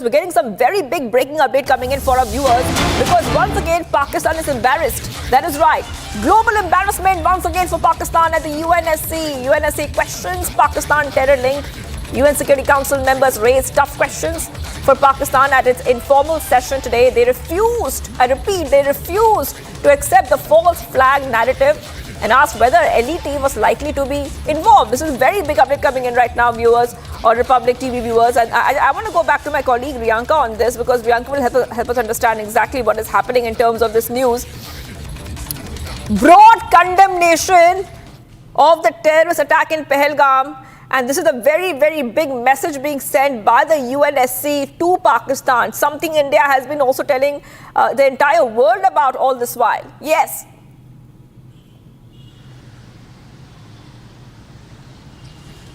We're getting some very big breaking update coming in for our viewers because once again Pakistan is embarrassed. That is right. Global embarrassment once again for Pakistan at the UNSC. UNSC questions Pakistan terror link. UN Security Council members raised tough questions for Pakistan at its informal session today. They refused, I repeat, they refused to accept the false flag narrative and asked whether LET was likely to be involved. This is a very big update coming in right now, viewers, or Republic TV viewers. And I want to go back to my colleague Riyanka on this because Riyanka will help us understand exactly what is happening in terms of this news. Broad condemnation of the terrorist attack in Pahalgam. And this is a very, very big message being sent by the UNSC to Pakistan. Something India has been also telling the entire world about all this while. Yes.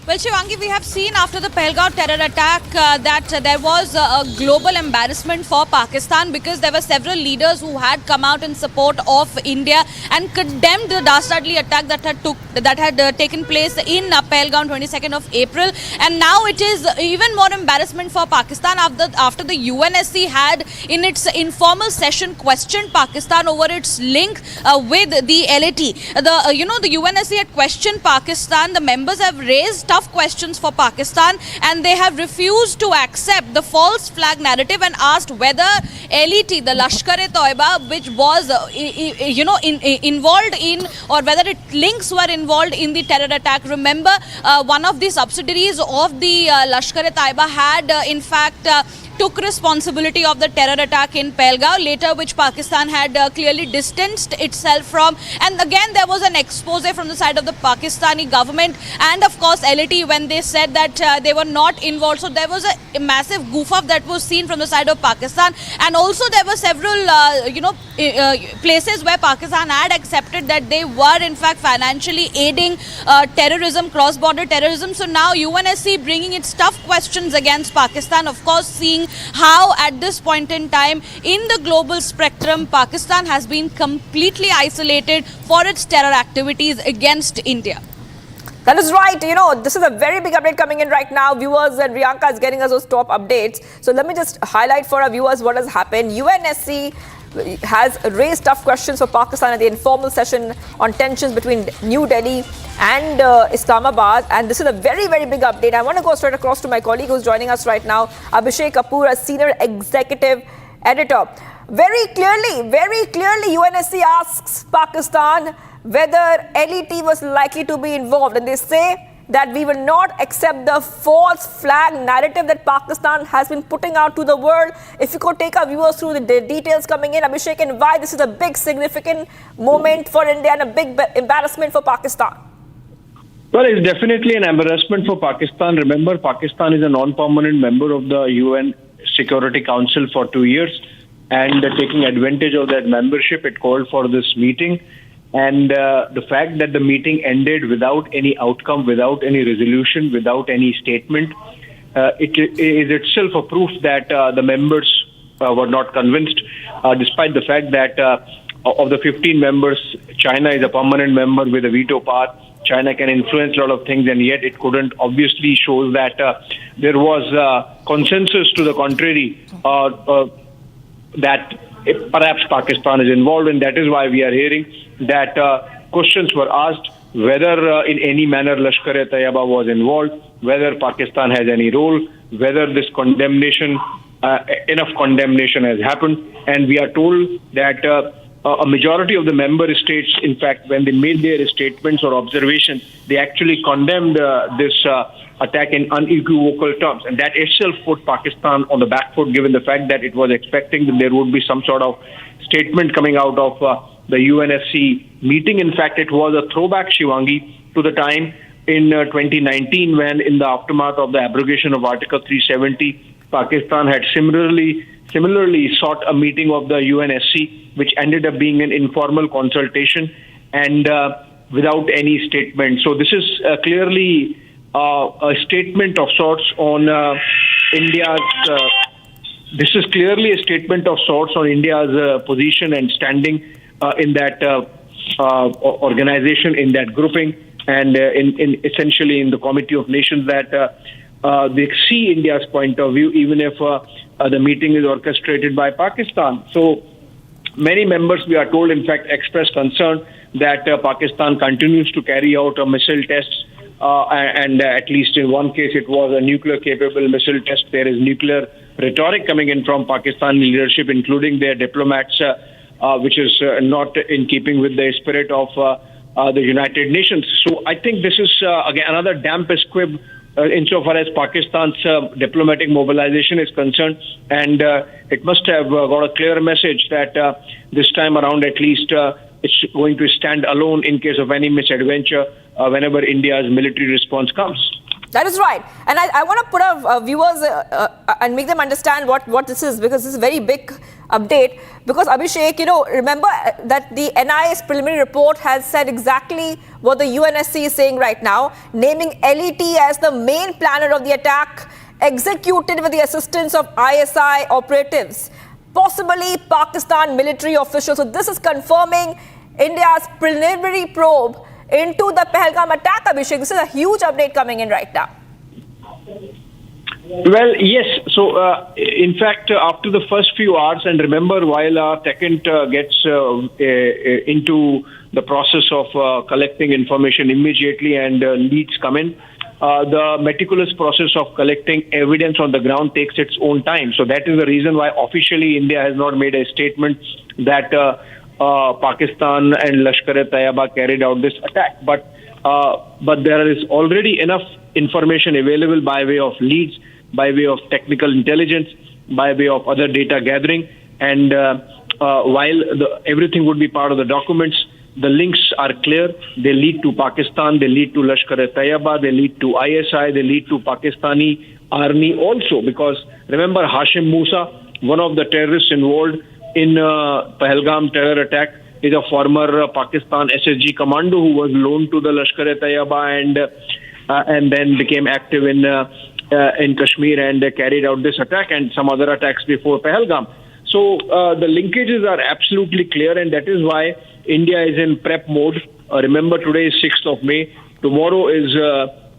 Well, Shivangi, we have seen after the Pahalgam terror attack that there was a global embarrassment for Pakistan because there were several leaders who had come out in support of India and condemned the dastardly attack that had taken place in Pahalgam 22nd of April. And now it is even more embarrassment for Pakistan after the UNSC had in its informal session questioned Pakistan over its link with the LAT. The UNSC had questioned Pakistan. The members have raised tough questions for Pakistan and they have refused to accept the false flag narrative and asked whether LET, the Lashkar-e-Toiba, which was involved in, or whether its links were involved in the terror attack. Remember, one of the subsidiaries of the Lashkar-e-Toiba had in fact took responsibility of the terror attack in Pahalgam, later which Pakistan had clearly distanced itself from. And again, there was an expose from the side of the Pakistani government and of course LAT when they said that they were not involved. So there was a massive goof-up that was seen from the side of Pakistan. And also there were several, places where Pakistan had accepted that they were in fact financially aiding terrorism, cross-border terrorism. So now UNSC bringing its tough questions against Pakistan, of course seeing how at this point in time in the global spectrum Pakistan has been completely isolated for its terror activities against India. That is right. This is a very big update coming in right now, viewers, and Riyanka is getting us those top updates. So let me just highlight for our viewers what has happened. UNSC has raised tough questions for Pakistan at the informal session on tensions between New Delhi and Islamabad. And this is a very, very big update. I want to go straight across to my colleague who's joining us right now, Abhishek Kapoor, a senior executive editor. Very clearly, UNSC asks Pakistan whether LET was likely to be involved. And they say that we will not accept the false flag narrative that Pakistan has been putting out to the world. If you could take our viewers through the details coming in, Abhishek, and why this is a big significant moment for India and a big embarrassment for Pakistan. Well, it's definitely an embarrassment for Pakistan. Remember, Pakistan is a non-permanent member of the UN Security Council for 2 years. And taking advantage of that membership, it called for this meeting. And the fact that the meeting ended without any outcome, without any resolution, without any statement, it is itself a proof that the members were not convinced, despite the fact that of the 15 members, China is a permanent member with a veto power. China can influence a lot of things, and yet it couldn't. Obviously shows that there was consensus to the contrary, that perhaps Pakistan is involved, and that is why we are hearing that questions were asked whether in any manner Lashkar-e-Toiba was involved, whether Pakistan has any role, whether this condemnation, enough condemnation has happened. And we are told that a majority of the member states, in fact, when they made their statements or observations, they actually condemned this attack in unequivocal terms. And that itself put Pakistan on the back foot, given the fact that it was expecting that there would be some sort of statement coming out of the UNSC meeting. In fact, it was a throwback, Shivangi, to the time in 2019 when, in the aftermath of the abrogation of Article 370, Pakistan had similarly sought a meeting of the UNSC, which ended up being an informal consultation and without any statement. So this is clearly a statement of sorts on India's. This is clearly a statement of sorts on India's position and standing in that organization, in that grouping, and in essentially in the Committee of Nations, that they see India's point of view, even if the meeting is orchestrated by Pakistan. So many members, we are told, in fact, expressed concern that Pakistan continues to carry out a missile tests. And at least in one case, it was a nuclear-capable missile test. There is nuclear rhetoric coming in from Pakistan leadership, including their diplomats, which is not in keeping with the spirit of the United Nations. So I think this is, again, another damp squib insofar as Pakistan's diplomatic mobilization is concerned. And it must have got a clear message that this time around, at least, it's going to stand alone in case of any misadventure whenever India's military response comes. That is right. And I want to put our viewers and make them understand what this is, because this is a very big update. Because Abhishek, remember that the NIA's preliminary report has said exactly what the UNSC is saying right now, naming LET as the main planner of the attack, executed with the assistance of ISI operatives, possibly Pakistan military officials. So this is confirming India's preliminary probe into the Pahalgam attack, Abhishek. This is a huge update coming in right now. Well, yes. So, in fact, after the first few hours, and remember, while our techant gets into the process of collecting information immediately and leads come in, the meticulous process of collecting evidence on the ground takes its own time. So that is the reason why officially India has not made a statement that Pakistan and Lashkar-e-Taiba carried out this attack. But there is already enough information available by way of leads, by way of technical intelligence, by way of other data gathering. And while everything would be part of the documents, the links are clear. They lead to Pakistan, they lead to Lashkar-e-Taiba, they lead to ISI, they lead to Pakistani army also. Because remember, Hashim Musa, one of the terrorists involved in Pahalgam terror attack, is a former Pakistan SSG commando who was loaned to the Lashkar-e-Taiba and then became active in Kashmir and carried out this attack and some other attacks before Pahalgam. So the linkages are absolutely clear, and that is why India is in prep mode. Remember, today is 6th of May. Tomorrow is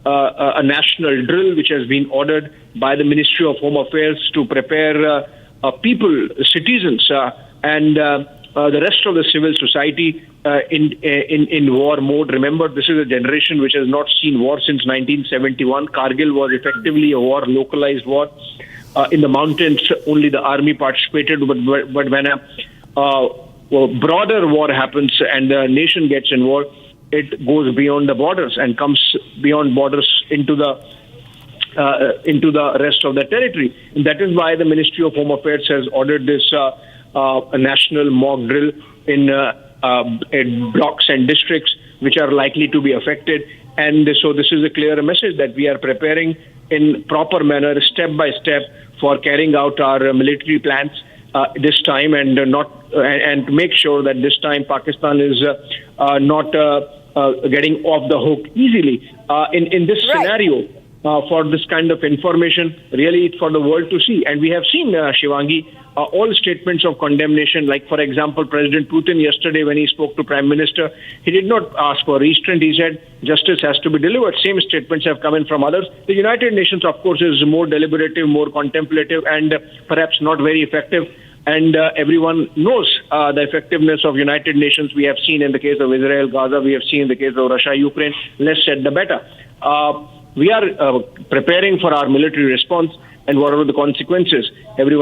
a national drill which has been ordered by the Ministry of Home Affairs to prepare people, citizens, and the rest of the civil society in war mode. Remember, this is a generation which has not seen war since 1971. Kargil was effectively a war, localized war. In the mountains, only the army participated, but when a broader war happens and the nation gets involved, it goes beyond the borders and comes beyond borders into the rest of the territory. And that is why the Ministry of Home Affairs has ordered this a national mock drill in blocks and districts which are likely to be affected. And so this is a clear message that we are preparing in proper manner, step by step, for carrying out our military plans this time, and to make sure that this time Pakistan is not getting off the hook easily. In this scenario, for this kind of information, really it's for the world to see. And we have seen, Shivangi, all statements of condemnation. Like, for example, President Putin yesterday, when he spoke to Prime Minister, he did not ask for restraint. He said justice has to be delivered. Same statements have come in from others. The United Nations, of course, is more deliberative, more contemplative, and perhaps not very effective. And everyone knows the effectiveness of United Nations. We have seen in the case of Israel, Gaza. We have seen in the case of Russia, Ukraine. Less said, the better. We are preparing for our military response, and whatever the consequences, everyone